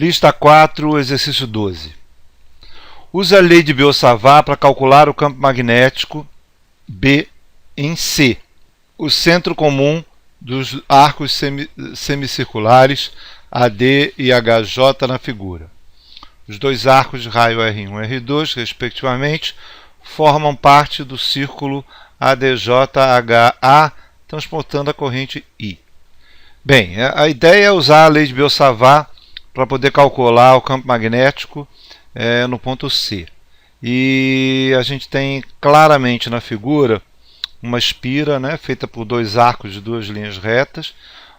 Lista 4, exercício 12. Use a lei de Biot-Savart para calcular o campo magnético B em C, o centro comum dos arcos semicirculares AD e HJ na figura. Os dois arcos de raio R1 e R2, respectivamente, formam parte do círculo ADJ-HA, transportando a corrente I. Bem, a ideia é usar a lei de Biot-Savart para poder calcular o campo magnético no ponto C. E a gente tem claramente na figura uma espira, feita por dois arcos de duas linhas retas,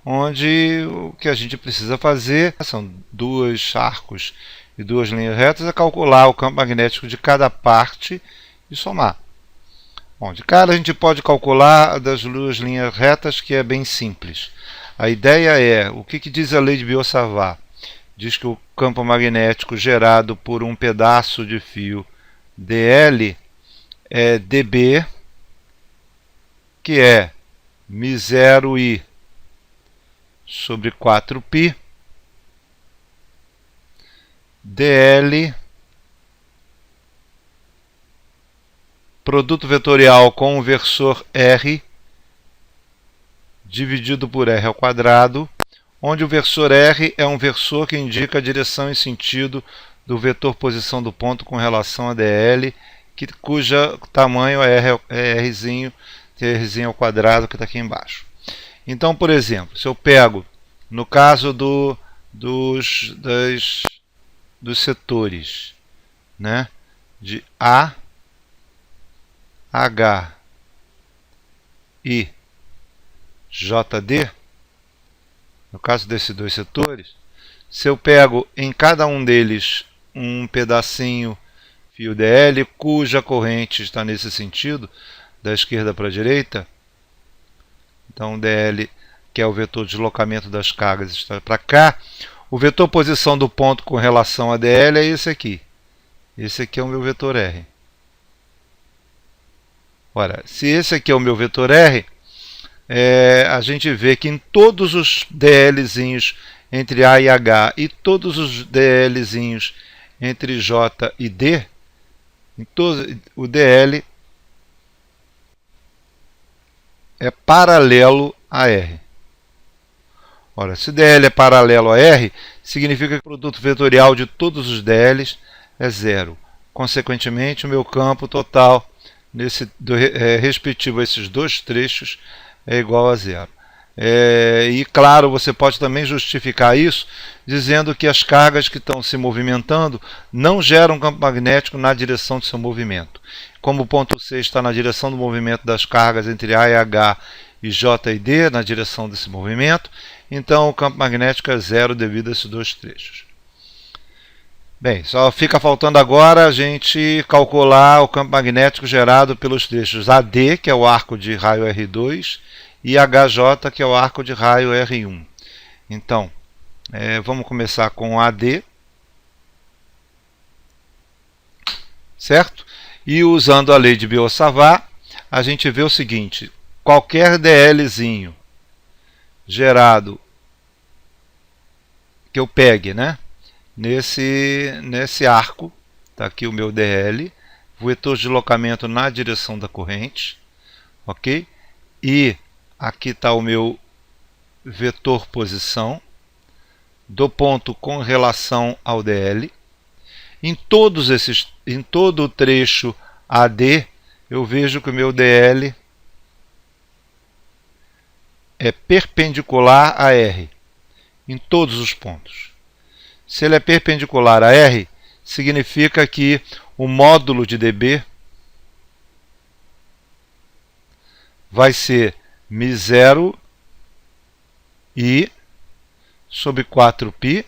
onde o que a gente precisa fazer são dois arcos e duas linhas retas, é calcular o campo magnético de cada parte e somar. Bom, de cara a gente pode calcular das duas linhas retas, que é bem simples. A ideia é, o que diz a lei de Biot-Savart? Diz que o campo magnético gerado por um pedaço de fio dl é dB, que é μ0I sobre 4π dl produto vetorial com o versor R dividido por R ao quadrado, onde o versor R é um versor que indica a direção e sentido do vetor posição do ponto com relação a dl, cuja tamanho é Rzinho, Rzinho ao quadrado, que está aqui embaixo. Então, por exemplo, se eu pego, no caso dos setores, de A, H e JD, no caso desses dois setores, se eu pego em cada um deles um pedacinho fio dl, cuja corrente está nesse sentido, da esquerda para a direita, então dl, que é o vetor de deslocamento das cargas, está para cá, o vetor posição do ponto com relação a dl é esse aqui. Esse aqui é o meu vetor R. Ora, se esse aqui é o meu vetor R, a gente vê que em todos os dlzinhos entre A e H e todos os dlzinhos entre J e D, o dl é paralelo a R. Ora, se dl é paralelo a R, significa que o produto vetorial de todos os dl's é zero. Consequentemente, o meu campo total respectivo a esses dois trechos é igual a zero. E claro, você pode também justificar isso dizendo que as cargas que estão se movimentando não geram campo magnético na direção do seu movimento. Como o ponto C está na direção do movimento das cargas entre A e H e J e D, na direção desse movimento, então o campo magnético é zero devido a esses dois trechos. Bem, só fica faltando agora a gente calcular o campo magnético gerado pelos trechos AD, que é o arco de raio R2, e HJ, que é o arco de raio R1. Então, vamos começar com AD, certo? E usando a lei de Biot-Savart, a gente vê o seguinte: qualquer dlzinho gerado que eu pegue, nesse arco, está aqui o meu dl, vetor de deslocamento na direção da corrente, ok? E aqui está o meu vetor posição do ponto com relação ao dl. Em todo o trecho AD, eu vejo que o meu dl é perpendicular a R, em todos os pontos. Se ele é perpendicular a R, significa que o módulo de dB vai ser μ0I sobre 4π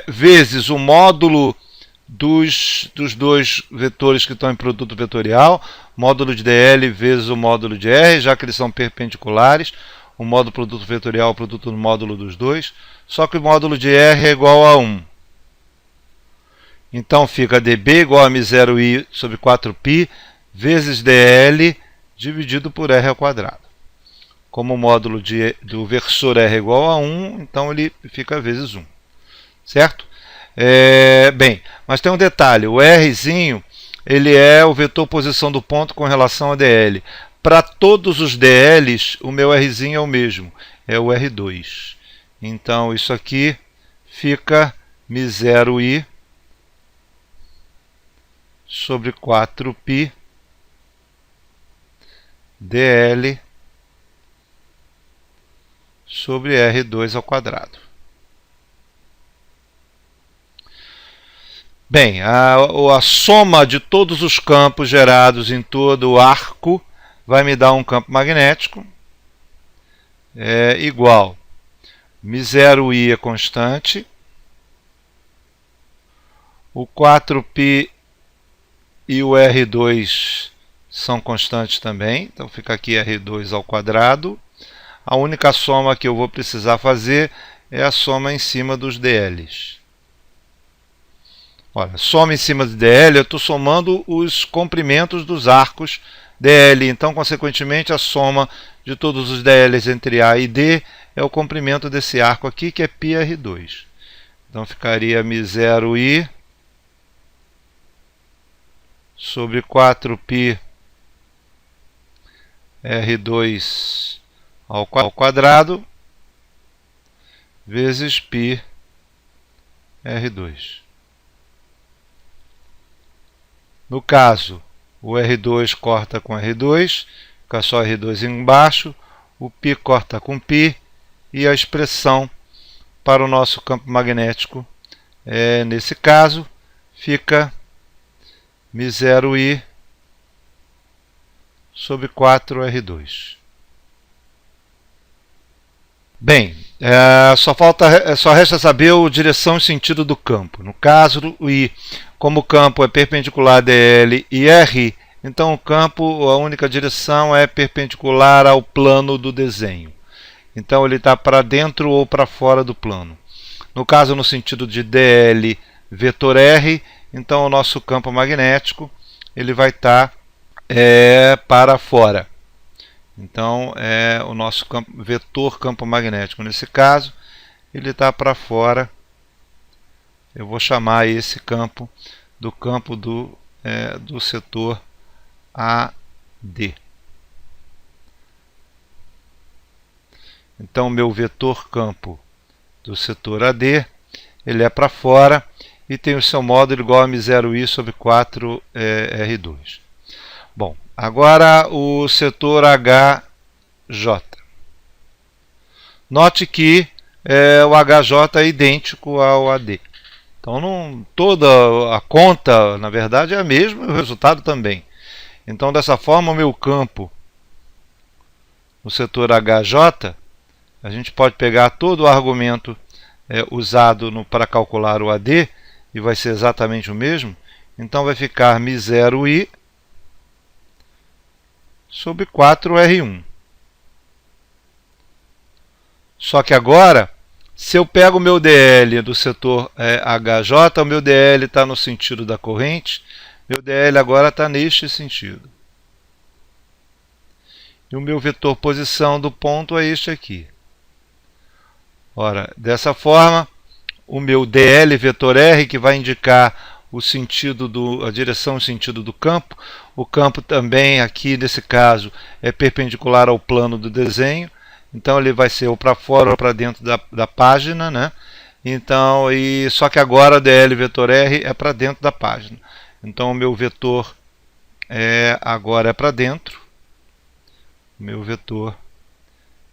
vezes o módulo dos dois vetores que estão em produto vetorial, módulo de dl vezes o módulo de R, já que eles são perpendiculares, o módulo produto vetorial é o produto do módulo dos dois, só que o módulo de R é igual a 1. Então fica dB igual a μ0I sobre 4π vezes dl dividido por R ao quadrado. como o módulo do versor R é igual a 1, então ele fica vezes 1. Certo? Bem, mas tem um detalhe, o Rzinho, ele é o vetor posição do ponto com relação a DL. Para todos os DLs, o meu Rzinho é o mesmo, é o R2. Então, isso aqui fica μ0i sobre 4π dl sobre R2 ao quadrado. Bem, a soma de todos os campos gerados em todo o arco vai me dar um campo magnético igual μ0i é constante, o 4π e o R2 são constantes também, então fica aqui R2 ao quadrado. A única soma que eu vou precisar fazer é a soma em cima dos DLs. Olha, soma em cima de DL, eu estou somando os comprimentos dos arcos DL, então, consequentemente, a soma de todos os DLs entre A e D é o comprimento desse arco aqui, que é πr2. Então, ficaria μ0i sobre 4π R2 ao quadrado vezes π R2. No caso, o R2 corta com R2, fica só R2 embaixo, o π corta com π, e a expressão para o nosso campo magnético, nesse caso, fica μ0i sobre 4R2. Bem, só resta saber a direção e sentido do campo. No caso, o I, como o campo é perpendicular a DL e R, então o campo, a única direção é perpendicular ao plano do desenho. Então ele está para dentro ou para fora do plano. No caso, no sentido de DL vetor R, então o nosso campo magnético ele vai estar para fora. Então, o nosso vetor campo magnético, nesse caso, ele está para fora. Eu vou chamar esse campo do do setor AD. Então, meu vetor campo do setor AD, ele é para fora e tem o seu módulo igual a μ0i sobre 4R2. Bom, agora o setor HJ. Note que o HJ é idêntico ao AD. Então, toda a conta, na verdade, é a mesma e o resultado também. Então, dessa forma, o meu campo no setor HJ, a gente pode pegar todo o argumento usado para calcular o AD, e vai ser exatamente o mesmo. Então, vai ficar μ0i sobre 4R1. Só que agora, se eu pego o meu DL do setor HJ, o meu DL está no sentido da corrente, meu DL agora está neste sentido. E o meu vetor posição do ponto é este aqui. Ora, dessa forma, o meu DL vetor R, que vai indicar o sentido a direção e o sentido do campo. O campo também, aqui nesse caso, é perpendicular ao plano do desenho. Então ele vai ser ou para fora ou para dentro da página, né? Então, só que agora o DL vetor R é para dentro da página. Então o meu vetor agora é para dentro. O meu vetor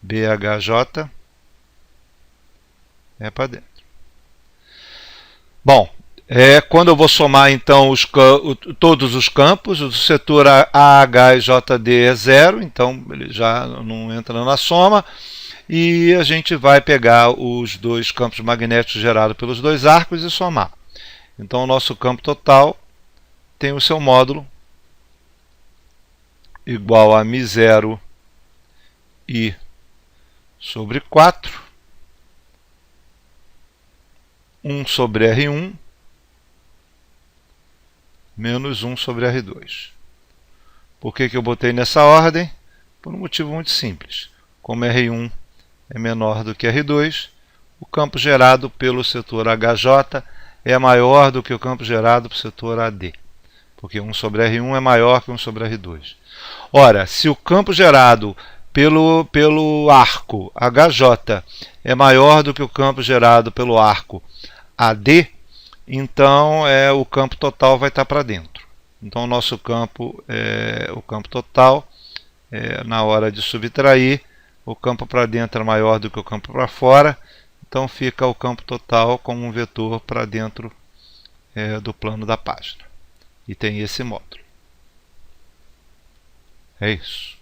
BHJ é para dentro. Bom, quando eu vou somar então todos os campos, o setor AH e JD é 0, então ele já não entra na soma, e a gente vai pegar os dois campos magnéticos gerados pelos dois arcos e somar. Então o nosso campo total tem o seu módulo igual a μ0i sobre 4, 1 sobre R1, menos 1 sobre R2. Por que eu botei nessa ordem? Por um motivo muito simples. como R1 é menor do que R2, o campo gerado pelo setor HJ é maior do que o campo gerado pelo setor AD, porque 1 sobre R1 é maior que 1 sobre R2. Ora, se o campo gerado pelo arco HJ é maior do que o campo gerado pelo arco AD, então o campo total vai estar para dentro. Então o nosso campo, o campo total, na hora de subtrair, o campo para dentro é maior do que o campo para fora, então fica o campo total como um vetor para dentro do plano da página. E tem esse módulo. É isso.